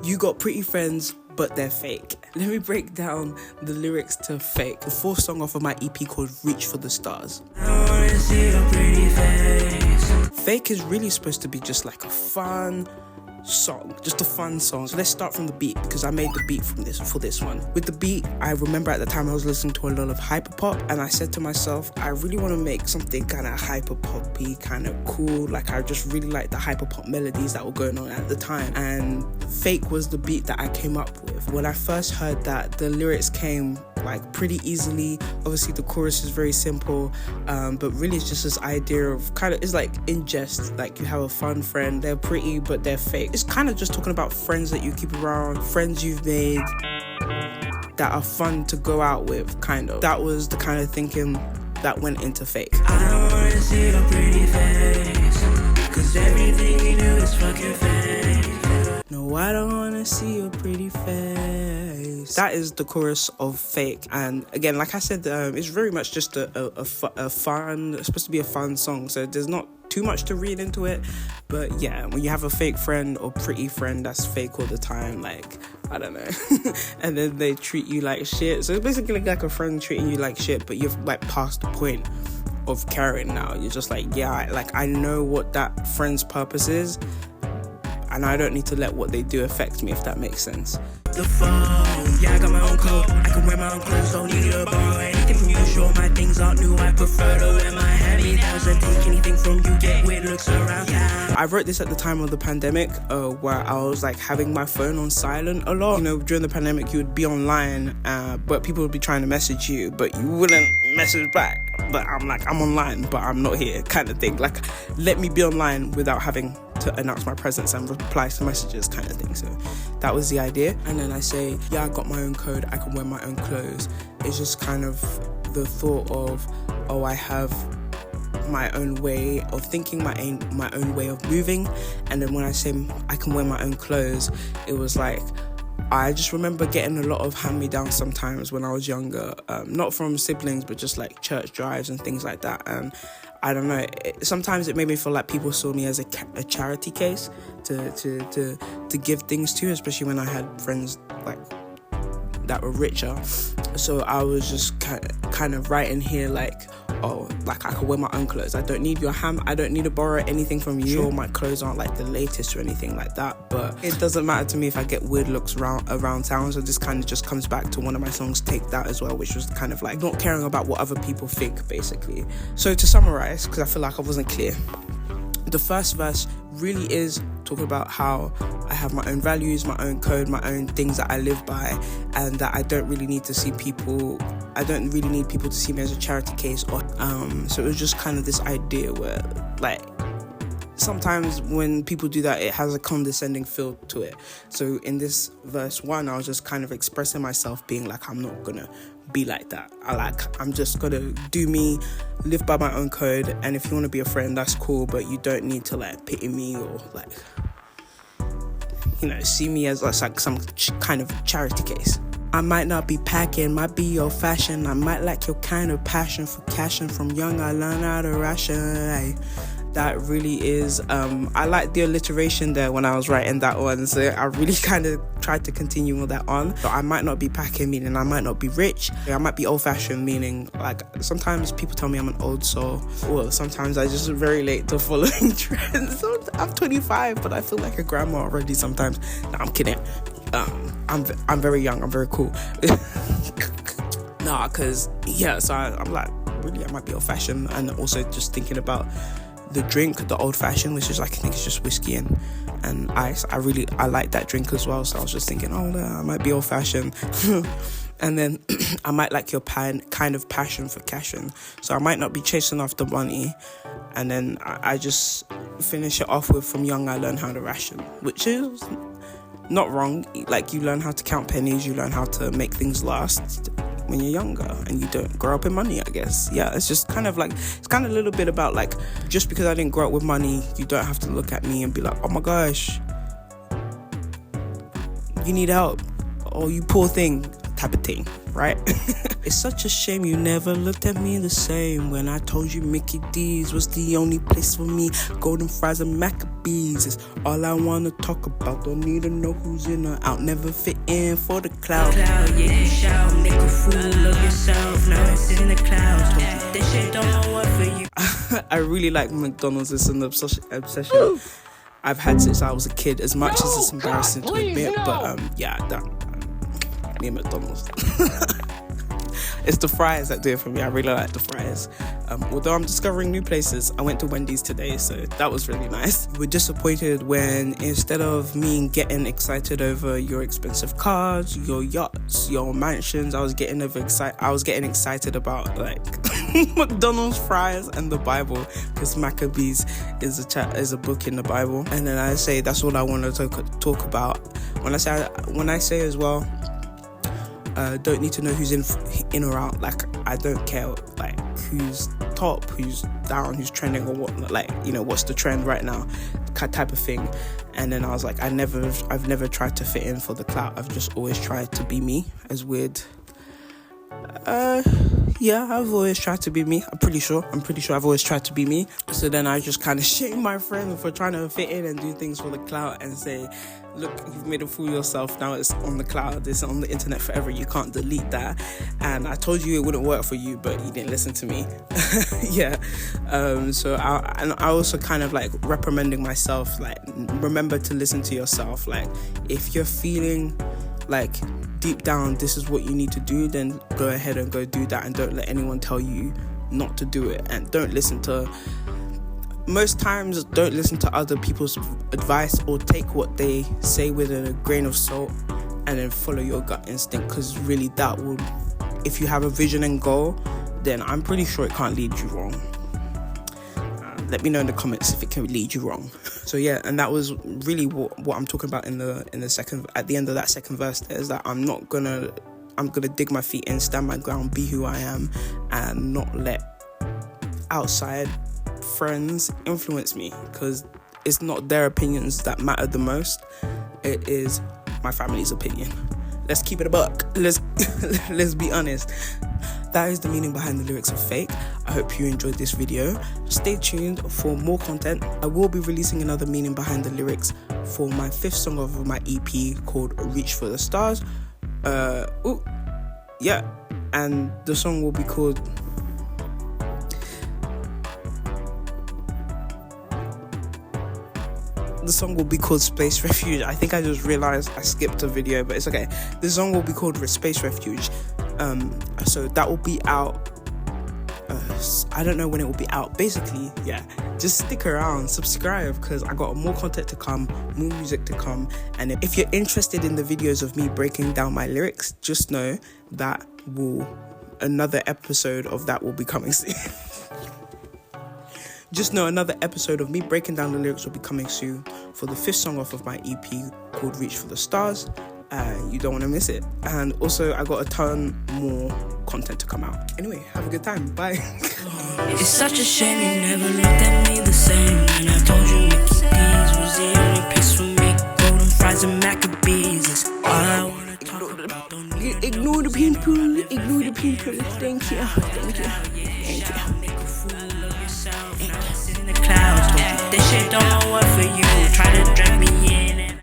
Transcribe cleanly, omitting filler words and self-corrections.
You got pretty friends, but they're fake. Let me break down the lyrics to Fake, the fourth song off of my EP called Reach for the Stars. I wanna see your pretty face. Fake is really supposed to be just like a fun song, just a fun song. So let's start from the beat, because I made the beat for this one. With the beat, I remember at the time I was listening to a lot of hyperpop, and I said to myself, I really want to make something kind of hyperpoppy, kind of cool. Like, I just really like the hyperpop melodies that were going on at the time, and Fake was the beat that I came up with. When I first heard that, the lyrics came like pretty easily. Obviously the chorus is very simple, but really it's just this idea of it's like in jest, like you have a fun friend, they're pretty but they're fake. It's kind of just talking about friends that you keep around, friends you've made that are fun to go out with, kind of. That was the kind of thinking that went into Fake. I don't wanna see your pretty face, 'cause everything you do is fucking fake. No, I don't wanna see your pretty face. That is the chorus of Fake. And again, like I said, it's very much just a fun, it's supposed to be a fun song, so there's not too much to read into it. But yeah, when you have a fake friend or pretty friend that's fake all the time, like, I don't know, and then they treat you like shit. So it's basically like a friend treating you like shit, but you've like passed the point of caring now. You're just like, yeah, like I know what that friend's purpose is, and I don't need to let what they do affect me, if that makes sense. The phone, yeah, I got my own code. I can wear my own clothes, don't need to borrow anything from you. Sure, my things aren't new, I prefer to wear my hand-me-downs and take anything from you, get weird looks around town. I wrote this at the time of the pandemic, where I was like having my phone on silent a lot. You know, during the pandemic, you would be online, but people would be trying to message you, but you wouldn't message back. But I'm like, I'm online, but I'm not here, kind of thing. Like, let me be online without having to announce my presence and reply to messages, kind of thing. So that was the idea. And then I say, yeah, I got my own code, I can wear my own clothes. It's just kind of the thought of, oh, I have my own way of thinking, my own way of moving. And then when I say I can wear my own clothes, it was like, I just remember getting a lot of hand-me-downs sometimes when I was younger, not from siblings, but just like church drives and things like that. And I don't know, sometimes it made me feel like people saw me as a charity case to give things to, especially when I had friends like that were richer. So I was just kind of writing here like, oh, like I can wear my own clothes. I don't need your ham. I don't need to borrow anything from you. Sure, my clothes aren't like the latest or anything like that, but it doesn't matter to me if I get weird looks around town. So this kind of just comes back to one of my songs, Take That, as well, which was kind of like not caring about what other people think, basically. So to summarize, because I feel like I wasn't clear, the first verse really is talking about how I have my own values, my own code, my own things that I live by, and that I don't really need people to see me as a charity case. Or so it was just kind of this idea where, like, sometimes when people do that, it has a condescending feel to it. So in this verse 1, I was just kind of expressing myself, being like, I'm not gonna be like that. I'm just gonna do me, live by my own code, and if you want to be a friend, that's cool, but you don't need to like pity me or like, you know, see me as like some kind of charity case. I might not be packing, might be your fashion. I might lack your kind of passion for cashing. From young I learned how to ration. That really is, I like the alliteration there when I was writing that one, so I really kind of tried to continue with that on. So I might not be packing, meaning I might not be rich. I might be old-fashioned, meaning like sometimes people tell me I'm an old soul. Well, sometimes I just very late to following trends. So I'm 25, but I feel like a grandma already sometimes. No, I'm kidding. I'm very young, I'm very cool. Nah, because, yeah, so I'm like, really, I might be old-fashioned, and also just thinking about the drink, the old-fashioned, which is like, I think it's just whiskey and ice. I like that drink as well, so I was just thinking, oh no, I might be old-fashioned. And then I might like your kind of passion for cashing, so I might not be chasing after money. And then I just finish it off with, from young I learned how to ration, which is not wrong. Like, you learn how to count pennies, you learn how to make things last when you're younger, and you don't grow up in money, I guess. Yeah, it's just kind of like, it's kind of a little bit about like, just because I didn't grow up with money, you don't have to look at me and be like, oh my gosh, you need help, oh you poor thing, type of thing, right? It's such a shame you never looked at me the same when I told you Mickey D's was the only place for me. Golden fries and mac Maccabees is all I wanna talk about. Don't need to know who's in or out. Never fit in for the cloud. Yeah, you shout, make a fool of yourself. Now it's in the clouds. Told you this shit don't work for you. I really like McDonald's. It's an obsession I've had since I was a kid, as much as it's embarrassing to admit, but yeah, I need McDonald's. It's the fries that do it for me. I really like the fries. Although I'm discovering new places, I went to Wendy's today, so that was really nice. We're disappointed when instead of me getting excited over your expensive cars, your yachts, your mansions, I was getting excited about like McDonald's fries and the Bible, because Maccabees is a book in the Bible. And then I say that's all I want to talk about. When I say as well, don't need to know who's in or out. Like, I don't care like who's top, who's down, who's trending or what, like, you know, what's the trend right now type of thing. And then I was like, I've never tried to fit in for the clout. I've just always tried to be me. As weird. Yeah, I've always tried to be me. I'm pretty sure I've always tried to be me. So then I just kind of shame my friend for trying to fit in and do things for the clout and say, look, you've made a fool of yourself. Now it's on the cloud. It's on the internet forever. You can't delete that. And I told you it wouldn't work for you, but you didn't listen to me. Yeah. So I also kind of like reprimanding myself, like, remember to listen to yourself. Like, if you're feeling like deep down this is what you need to do, then go ahead and go do that, and don't let anyone tell you not to do it. And don't listen to other people's advice, or take what they say with a grain of salt, and then follow your gut instinct, because really that will, if you have a vision and goal, then I'm pretty sure it can't lead you wrong. Let me know in the comments if it can lead you wrong. So yeah, and that was really what I'm talking about in the second, at the end of that second verse, is that I'm gonna dig my feet in, stand my ground, be who I am, and not let outside friends influence me, because it's not their opinions that matter the most. It is my family's opinion. Let's keep it a buck. Let's be honest. That is the meaning behind the lyrics of Fake. I hope you enjoyed this video. Stay tuned for more content. I will be releasing another meaning behind the lyrics for my 5th song of my EP called Reach for the Stars. Yeah, and the song will be called Space Refuge. I think I just realized I skipped a video, but it's okay. The song will be called Space Refuge. So that will be out. I don't know when it will be out. Basically, yeah, just stick around, subscribe, because I got more content to come, more music to come. And if you're interested in the videos of me breaking down my lyrics, just know that another episode of that will be coming soon. Just know another episode of me breaking down the lyrics will be coming soon for the 5th song off of my EP called Reach for the Stars. You don't want to miss it. And also, I got a ton more content to come out. Anyway, have a good time. Bye. It's such a shame you never looked at me the same. And I told you Mickey D's was the only place for me. Golden fries and Maccabees is all I want to talk about. Ignore the people. Ignore the people. Thank you. Thank you. Thank you. Clouds, told you this shit don't work for you. Try to